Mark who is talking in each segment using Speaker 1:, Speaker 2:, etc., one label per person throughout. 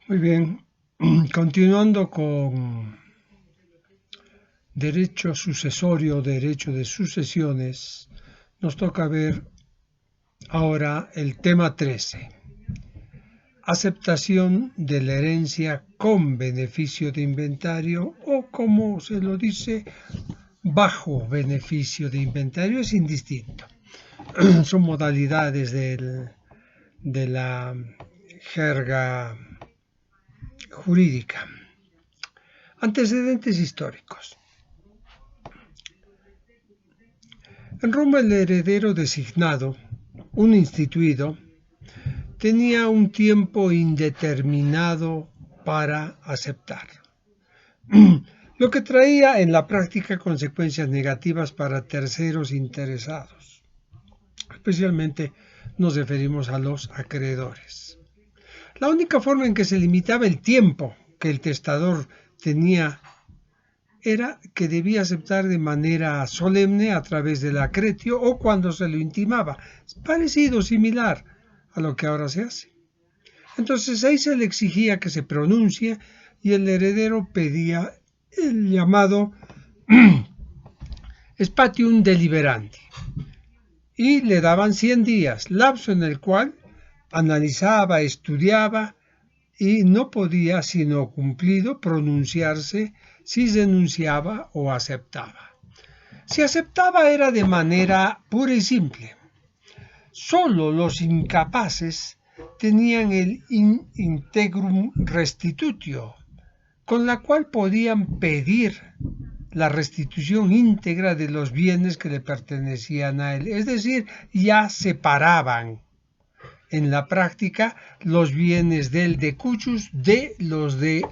Speaker 1: Muy bien, continuando con derecho sucesorio, derecho de sucesiones, nos toca ver ahora el tema 13, aceptación de la herencia con beneficio de inventario o, como se lo dice, bajo beneficio de inventario, es indistinto. Son modalidades de la jerga jurídica. Antecedentes históricos. En Roma el heredero designado, un instituido, tenía un tiempo indeterminado para aceptar, lo que traía en la práctica consecuencias negativas para terceros interesados. Especialmente nos referimos a los acreedores. La única forma en que se limitaba el tiempo que el testador tenía era que debía aceptar de manera solemne a través del acretio o cuando se lo intimaba, parecido, similar a lo que ahora se hace. Entonces ahí se le exigía que se pronuncie y el heredero pedía el llamado spatium deliberandi y le daban 100 días, lapso en el cual analizaba, estudiaba y no podía, sino cumplido, pronunciarse si denunciaba o aceptaba. Si aceptaba era de manera pura y simple. Solo los incapaces tenían el integrum restitutio, con la cual podían pedir la restitución íntegra de los bienes que le pertenecían a él. Es decir, ya separaban en la práctica los bienes del decuchus de los de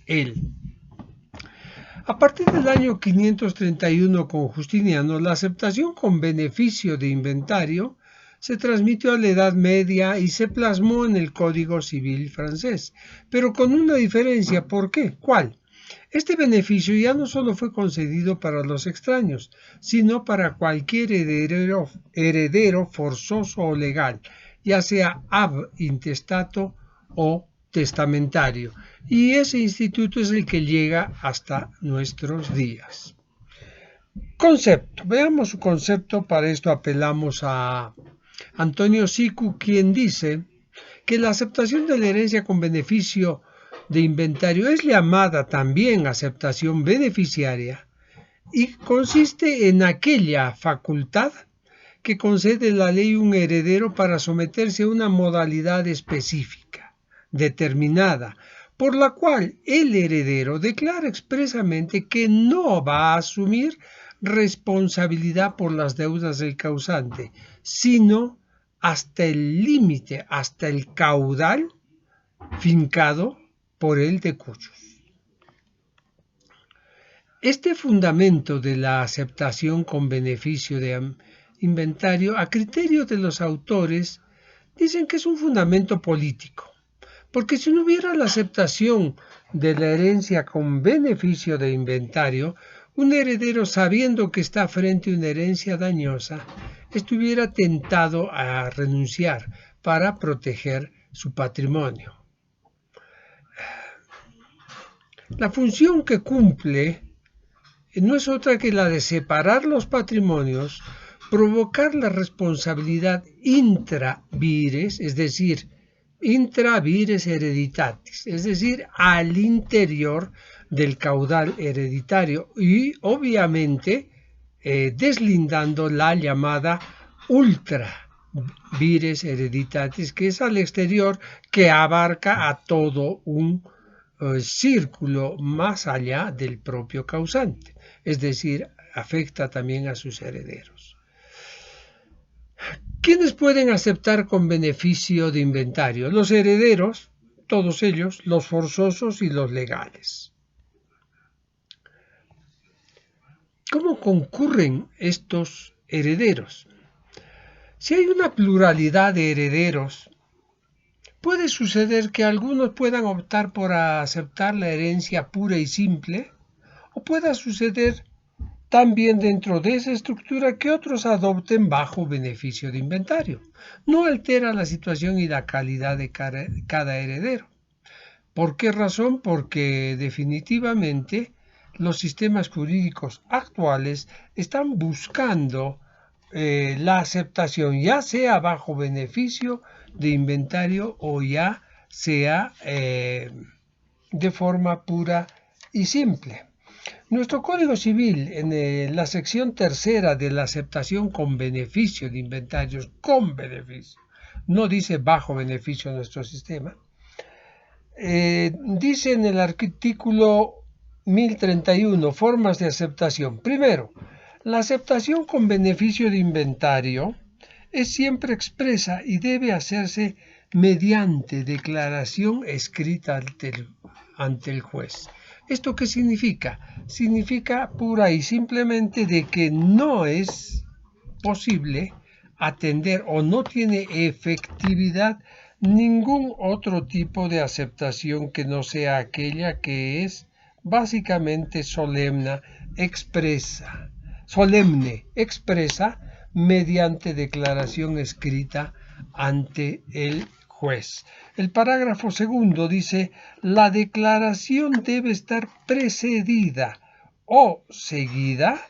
Speaker 1: él. A partir del año 531 con Justiniano, la aceptación con beneficio de inventario se transmitió a la Edad Media y se plasmó en el Código Civil francés, pero con una diferencia. ¿Por qué? ¿Cuál? Este beneficio ya no solo fue concedido para los extraños, sino para cualquier heredero forzoso o legal, ya sea ab intestato o testamentario, y ese instituto es el que llega hasta nuestros días. Concepto. Veamos su concepto. Para esto apelamos a Antonio Sicu, quien dice que la aceptación de la herencia con beneficio de inventario es llamada también aceptación beneficiaria y consiste en aquella facultad que concede la ley a un heredero para someterse a una modalidad específica, determinada, por la cual el heredero declara expresamente que no va a asumir responsabilidad por las deudas del causante, sino hasta el límite, hasta el caudal fincado por el decuchus. Este fundamento de la aceptación con beneficio de inventario, a criterio de los autores, dicen que es un fundamento político, porque si no hubiera la aceptación de la herencia con beneficio de inventario, un heredero, sabiendo que está frente a una herencia dañosa, estuviera tentado a renunciar para proteger su patrimonio. La función que cumple no es otra que la de separar los patrimonios, provocar la responsabilidad intravires, es decir, intravires hereditatis, es decir, al interior del caudal hereditario y obviamente deslindando la llamada ultravires hereditatis, que es al exterior, que abarca a todo un círculo más allá del propio causante, es decir, afecta también a sus herederos. ¿Quiénes pueden aceptar con beneficio de inventario? Los herederos, todos ellos, los forzosos y los legales. ¿Cómo concurren estos herederos? Si hay una pluralidad de herederos, puede suceder que algunos puedan optar por aceptar la herencia pura y simple, o pueda suceder también dentro de esa estructura que otros adopten bajo beneficio de inventario. No altera la situación y la calidad de cada heredero. ¿Por qué razón? Porque definitivamente los sistemas jurídicos actuales están buscando la aceptación, ya sea bajo beneficio de inventario o ya sea de forma pura y simple. Nuestro Código Civil, en la sección tercera de la aceptación con beneficio de inventarios, con beneficio, no dice bajo beneficio nuestro sistema, dice en el artículo 1031, formas de aceptación. Primero, la aceptación con beneficio de inventario es siempre expresa y debe hacerse mediante declaración escrita ante el juez. ¿Esto qué significa? Significa pura y simplemente de que no es posible atender o no tiene efectividad ningún otro tipo de aceptación que no sea aquella que es básicamente solemne, expresa mediante declaración escrita ante el juez. El parágrafo segundo dice: la declaración debe estar precedida o seguida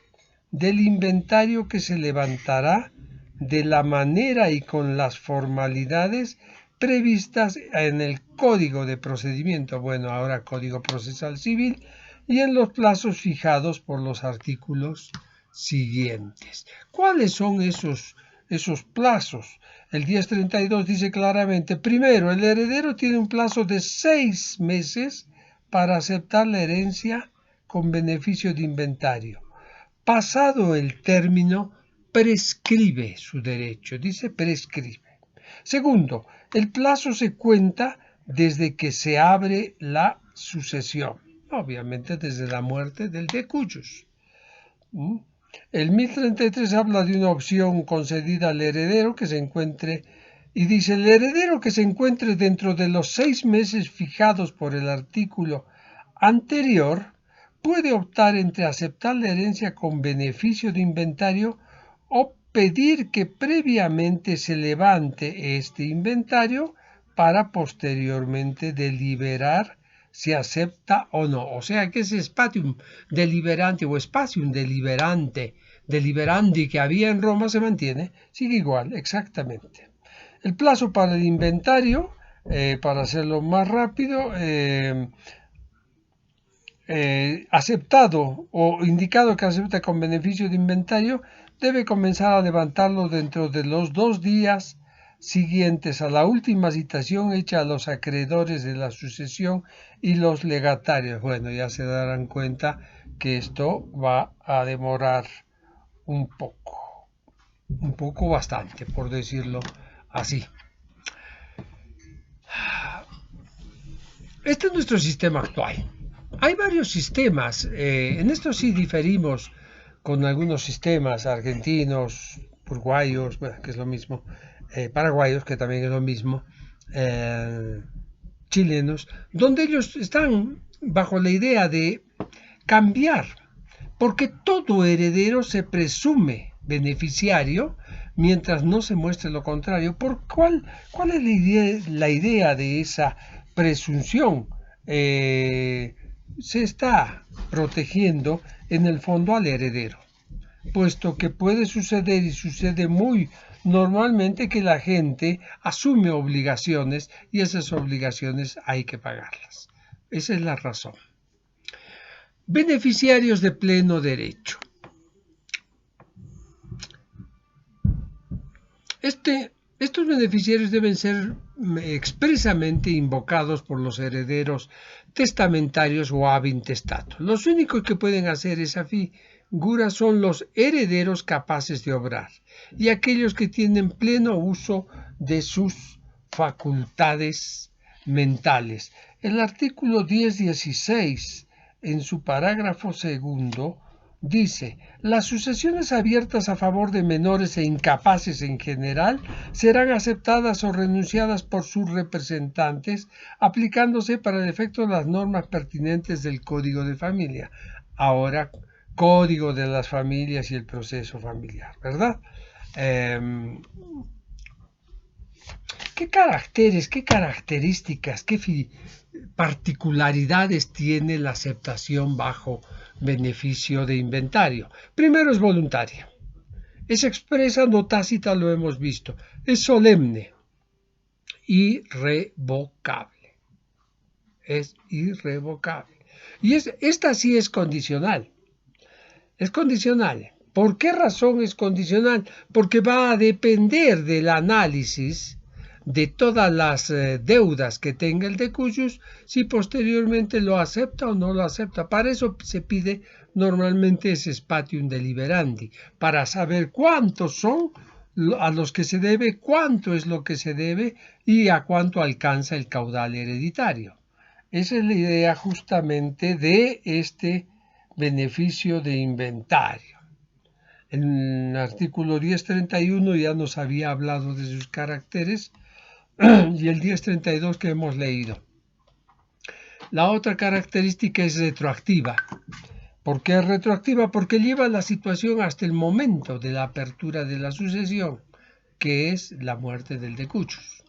Speaker 1: del inventario que se levantará de la manera y con las formalidades previstas en el Código de Procedimiento, bueno, ahora Código Procesal Civil, y en los plazos fijados por los artículos siguientes. ¿Cuáles son esos plazos? El 1032 dice claramente: primero, el heredero tiene un plazo de 6 meses para aceptar la herencia con beneficio de inventario. Pasado el término, prescribe su derecho, dice prescribe. Segundo, el plazo se cuenta desde que se abre la sucesión, obviamente desde la muerte del decuyos. El 1033 habla de una opción concedida al heredero que se encuentre, y dice: el heredero que se encuentre dentro de los 6 meses fijados por el artículo anterior puede optar entre aceptar la herencia con beneficio de inventario o pedir que previamente se levante este inventario para posteriormente deliberar si acepta o no. O sea que ese spatium deliberante o spatium deliberandi que había en Roma se mantiene, sigue igual, exactamente. El plazo para el inventario, para hacerlo más rápido, aceptado o indicado que acepta con beneficio de inventario, debe comenzar a levantarlo dentro de los 2 días siguientes a la última citación hecha a los acreedores de la sucesión y los legatarios. Bueno, ya se darán cuenta que esto va a demorar un poco bastante, por decirlo así. Este es nuestro sistema actual. Hay varios sistemas, en esto sí diferimos con algunos sistemas argentinos, uruguayos, bueno, que es lo mismo, paraguayos, que también es lo mismo, chilenos, donde ellos están bajo la idea de cambiar, porque todo heredero se presume beneficiario mientras no se muestre lo contrario. ¿Cuál es la idea de esa presunción? Se está protegiendo en el fondo al heredero, puesto que puede suceder y sucede muy normalmente que la gente asume obligaciones y esas obligaciones hay que pagarlas. Esa es la razón. Beneficiarios de pleno derecho. Estos beneficiarios deben ser expresamente invocados por los herederos testamentarios o ab intestato. Los únicos que pueden hacer esa figura son los herederos capaces de obrar y aquellos que tienen pleno uso de sus facultades mentales. El artículo 1016, en su parágrafo segundo, dice: las sucesiones abiertas a favor de menores e incapaces en general serán aceptadas o renunciadas por sus representantes, aplicándose para el efecto las normas pertinentes del Código de Familia. Ahora código de las familias y el proceso familiar, ¿verdad? ¿Qué caracteres, qué características, qué particularidades tiene la aceptación bajo beneficio de inventario? Primero, es voluntaria. Es expresa, no tácita, lo hemos visto. Es solemne, irrevocable. Es irrevocable. Y esta sí es condicional. Es condicional. ¿Por qué razón es condicional? Porque va a depender del análisis de todas las deudas que tenga el decujus, si posteriormente lo acepta o no lo acepta. Para eso se pide normalmente ese spatium deliberandi, para saber cuántos son a los que se debe, cuánto es lo que se debe y a cuánto alcanza el caudal hereditario. Esa es la idea justamente de este beneficio de inventario. En el artículo 1031 ya nos había hablado de sus caracteres y el 1032 que hemos leído. La otra característica es retroactiva. ¿Por qué es retroactiva? Porque lleva la situación hasta el momento de la apertura de la sucesión, que es la muerte del decujus.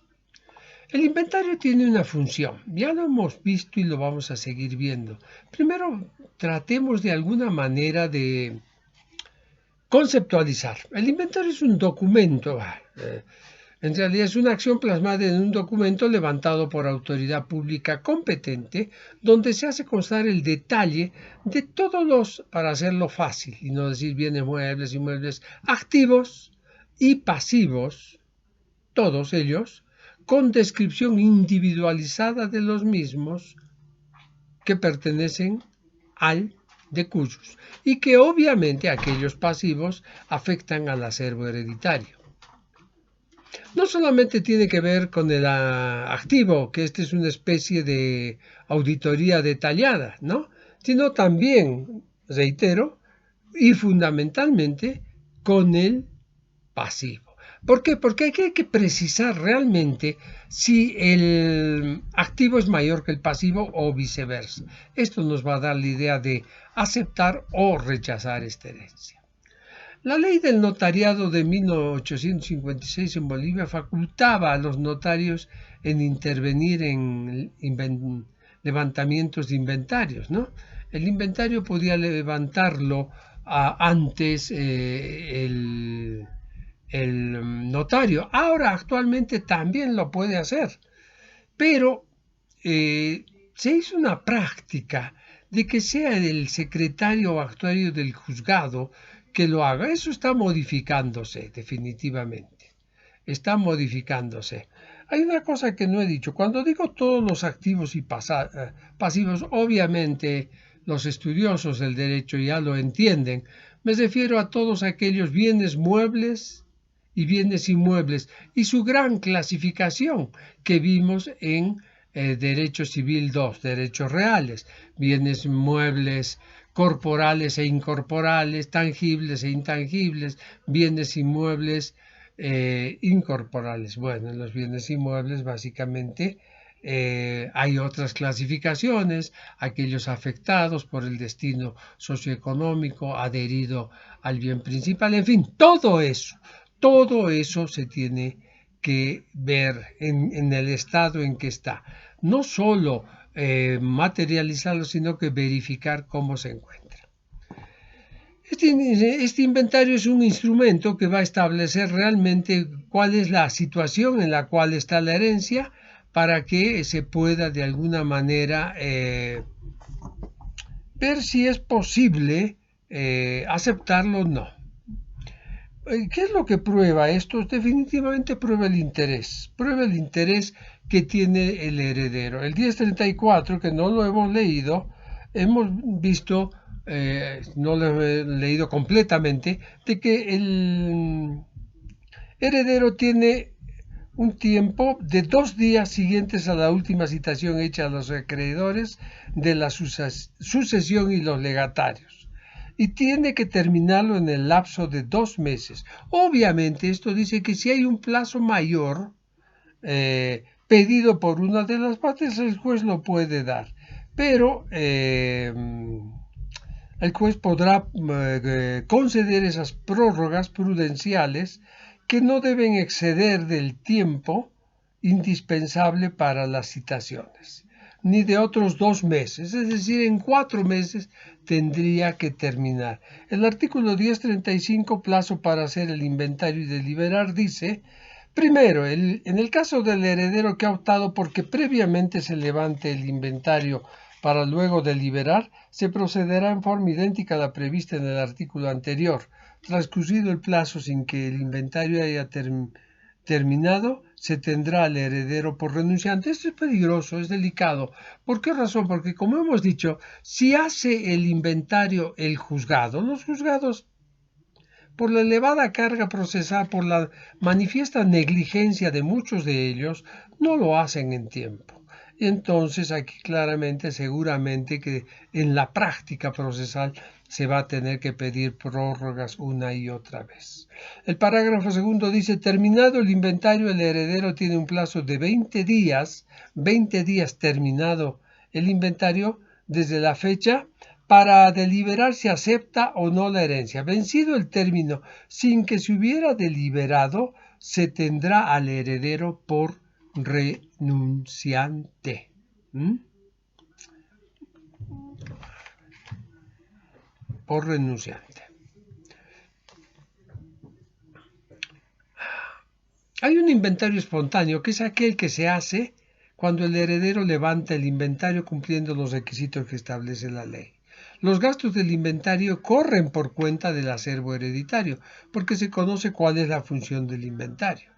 Speaker 1: El inventario tiene una función, ya lo hemos visto y lo vamos a seguir viendo. Primero, tratemos de alguna manera de conceptualizar. El inventario es un documento, en realidad es una acción plasmada en un documento levantado por autoridad pública competente, donde se hace constar el detalle de todos los, para hacerlo fácil, y no decir bienes muebles, inmuebles, activos y pasivos, todos ellos, con descripción individualizada de los mismos que pertenecen al decujus y que obviamente aquellos pasivos afectan al acervo hereditario. No solamente tiene que ver con el activo, que este es una especie de auditoría detallada, ¿no? Sino también, reitero, y fundamentalmente con el pasivo. ¿Por qué? Porque hay que precisar realmente si el activo es mayor que el pasivo o viceversa. Esto nos va a dar la idea de aceptar o rechazar esta herencia. La ley del notariado de 1856 en Bolivia facultaba a los notarios en intervenir en levantamientos de inventarios, ¿no? El inventario podía levantarlo antes el notario. Ahora actualmente también lo puede hacer, pero se hizo una práctica de que sea el secretario o actuario del juzgado que lo haga. Eso está modificándose definitivamente. Está modificándose. Hay una cosa que no he dicho. Cuando digo todos los activos y pasivos, obviamente los estudiosos del derecho ya lo entienden. Me refiero a todos aquellos bienes muebles y bienes inmuebles y su gran clasificación que vimos en Derecho Civil 2, derechos reales, bienes muebles corporales e incorporales, tangibles e intangibles, bienes inmuebles incorporales. Bueno, en los bienes inmuebles básicamente hay otras clasificaciones, aquellos afectados por el destino socioeconómico adherido al bien principal, en fin, todo eso se tiene que ver en el estado en que está. No solo materializarlo, sino que verificar cómo se encuentra. Este inventario es un instrumento que va a establecer realmente cuál es la situación en la cual está la herencia para que se pueda de alguna manera ver si es posible aceptarlo o no. ¿Qué es lo que prueba esto? Definitivamente prueba el interés que tiene el heredero. El 1034, que no lo hemos leído, hemos visto, no lo he leído completamente, de que el heredero tiene un tiempo de 2 días siguientes a la última citación hecha a los acreedores de la sucesión y los legatarios. Y tiene que terminarlo en el lapso de 2 meses. Obviamente esto dice que si hay un plazo mayor pedido por una de las partes, el juez lo puede dar. Pero el juez podrá conceder esas prórrogas prudenciales que no deben exceder del tiempo indispensable para las citaciones, ni de otros 2 meses, es decir, en 4 meses tendría que terminar. El artículo 1035, plazo para hacer el inventario y deliberar, dice: primero, en el caso del heredero que ha optado porque previamente se levante el inventario para luego deliberar, se procederá en forma idéntica a la prevista en el artículo anterior. Transcurrido el plazo sin que el inventario haya terminado, se tendrá al heredero por renunciante. Esto es peligroso, es delicado. ¿Por qué razón? Porque, como hemos dicho, si hace el inventario el juzgado, los juzgados, por la elevada carga procesal, por la manifiesta negligencia de muchos de ellos, no lo hacen en tiempo. Y entonces aquí claramente, seguramente que en la práctica procesal se va a tener que pedir prórrogas una y otra vez. El parágrafo segundo dice: terminado el inventario, el heredero tiene un plazo de 20 días terminado el inventario desde la fecha para deliberar si acepta o no la herencia. Vencido el término sin que se hubiera deliberado, se tendrá al heredero por renunciante. Por renunciante. Hay un inventario espontáneo, que es aquel que se hace cuando el heredero levanta el inventario cumpliendo los requisitos que establece la ley. Los gastos del inventario corren por cuenta del acervo hereditario, porque se conoce cuál es la función del inventario.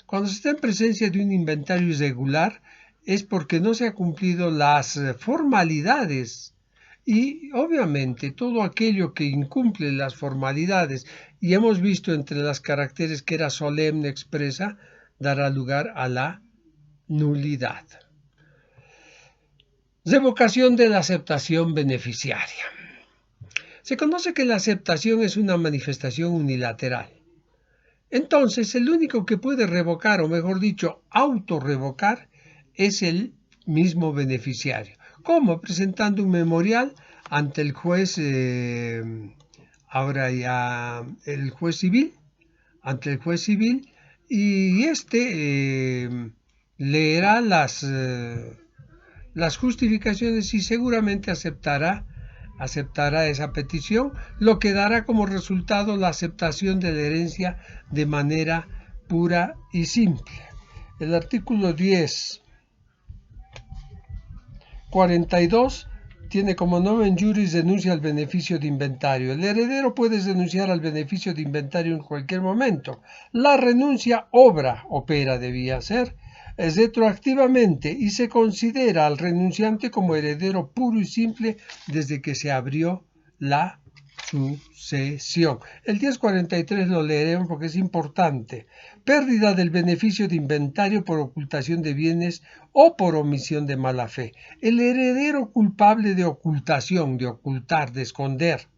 Speaker 1: Cuando se está en presencia de un inventario irregular, es porque no se han cumplido las formalidades. Y obviamente todo aquello que incumple las formalidades, y hemos visto entre las caracteres que era solemne expresa, dará lugar a la nulidad. Revocación de la aceptación beneficiaria. Se conoce que la aceptación es una manifestación unilateral. Entonces, el único que puede revocar, o mejor dicho, autorrevocar, es el mismo beneficiario. ¿Cómo? Presentando un memorial ante el juez, ahora ya el juez civil, ante el juez civil, y leerá las justificaciones y seguramente aceptará esa petición, lo que dará como resultado la aceptación de la herencia de manera pura y simple. El artículo 1042 tiene como nomen juris denuncia al beneficio de inventario. El heredero puede denunciar al beneficio de inventario en cualquier momento. La renuncia opera debía ser, retroactivamente, y se considera al renunciante como heredero puro y simple desde que se abrió la sucesión. El 1043 lo leeremos porque es importante. Pérdida del beneficio de inventario por ocultación de bienes o por omisión de mala fe. El heredero culpable de ocultación, de ocultar, de esconder,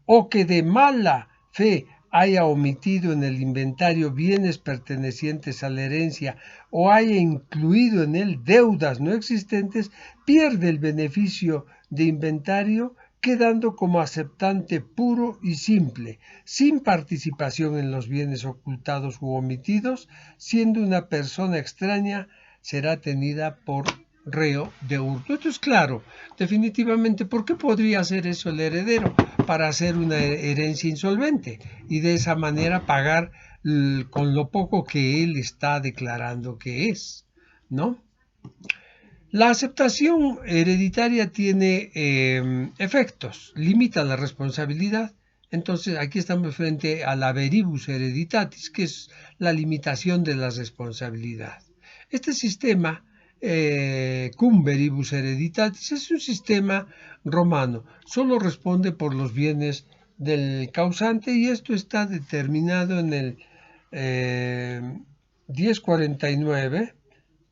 Speaker 1: o que de mala fe haya omitido en el inventario bienes pertenecientes a la herencia o haya incluido en él deudas no existentes, pierde el beneficio de inventario, quedando como aceptante puro y simple, sin participación en los bienes ocultados u omitidos, siendo una persona extraña, será tenida por reo de hurto. Esto es claro, definitivamente. ¿Por qué podría hacer eso el heredero? Para hacer una herencia insolvente y de esa manera pagar con lo poco que él está declarando que es, ¿no? La aceptación hereditaria tiene efectos, limita la responsabilidad. Entonces aquí estamos frente a la veribus hereditatis, que es la limitación de la responsabilidad. Este sistema, cum veribus hereditatis, es un sistema romano, solo responde por los bienes del causante, y esto está determinado en el 1049,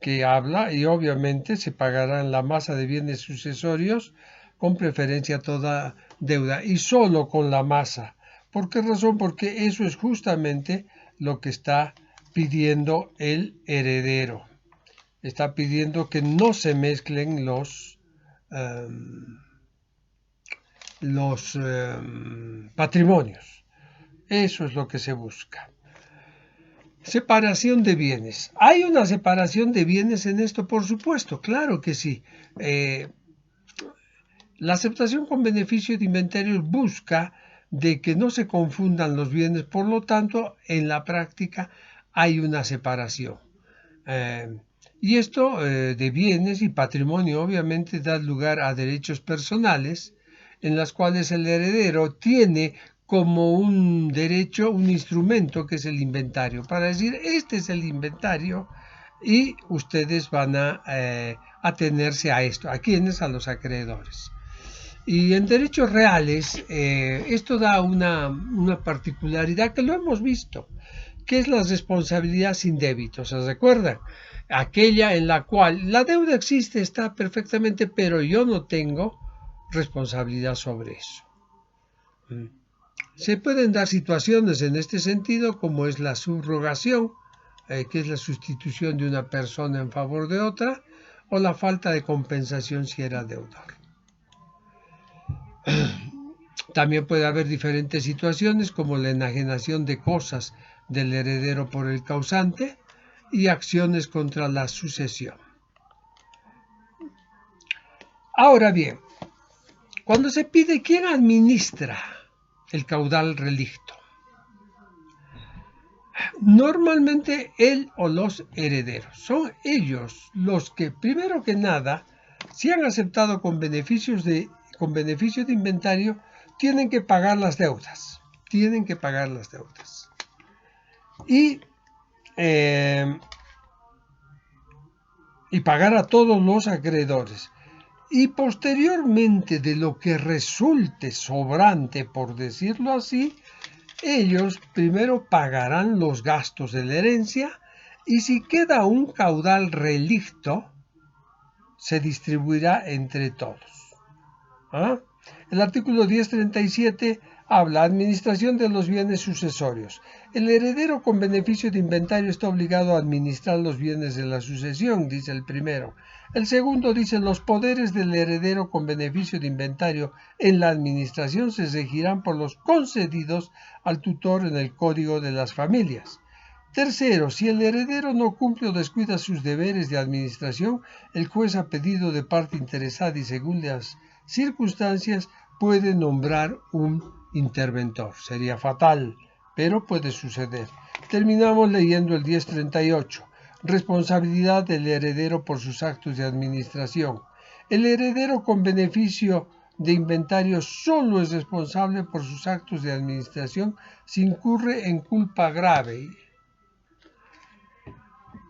Speaker 1: que habla, y obviamente se pagarán la masa de bienes sucesorios con preferencia a toda deuda, y solo con la masa. ¿Por qué razón? Porque eso es justamente lo que está pidiendo el heredero. Está pidiendo que no se mezclen los patrimonios. Eso es lo que se busca. Separación de bienes. ¿Hay una separación de bienes en esto? Por supuesto, claro que sí. La aceptación con beneficio de inventarios busca de que no se confundan los bienes, por lo tanto, en la práctica hay una separación. Y esto de bienes y patrimonio obviamente da lugar a derechos personales en las cuales el heredero tiene como un derecho, un instrumento que es el inventario, para decir, este es el inventario y ustedes van a atenerse a esto. ¿A quiénes? A los acreedores. Y en derechos reales, esto da una particularidad que lo hemos visto, que es la responsabilidad sin débito. ¿Se recuerdan? Aquella en la cual la deuda existe, está perfectamente, pero yo no tengo responsabilidad sobre eso. Se pueden dar situaciones en este sentido, como es la subrogación, que es la sustitución de una persona en favor de otra, o la falta de compensación si era deudor. También puede haber diferentes situaciones como la enajenación de cosas del heredero por el causante y acciones contra la sucesión. Ahora bien, cuando se pide quién administra el caudal relicto, normalmente él o los herederos son ellos los que, primero que nada, si han aceptado con beneficio de inventario, tienen que pagar las deudas. Y pagar a todos los acreedores. Y posteriormente, de lo que resulte sobrante, por decirlo así, ellos primero pagarán los gastos de la herencia y si queda un caudal relicto, se distribuirá entre todos. El artículo 1037 habla de administración de los bienes sucesorios. El heredero con beneficio de inventario está obligado a administrar los bienes de la sucesión, dice el primero. El segundo dice los poderes del heredero con beneficio de inventario en la administración se regirán por los concedidos al tutor en el Código de las Familias. Tercero, si el heredero no cumple o descuida sus deberes de administración, el juez a pedido de parte interesada y según las circunstancias puede nombrar un interventor. Sería fatal, pero puede suceder. Terminamos leyendo el 1038. Responsabilidad del heredero por sus actos de administración. El heredero con beneficio de inventario solo es responsable por sus actos de administración si incurre en culpa grave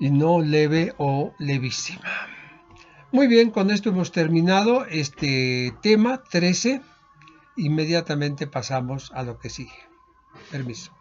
Speaker 1: y no leve o levísima. Muy bien, con esto hemos terminado este tema 13. Inmediatamente pasamos a lo que sigue. Permiso.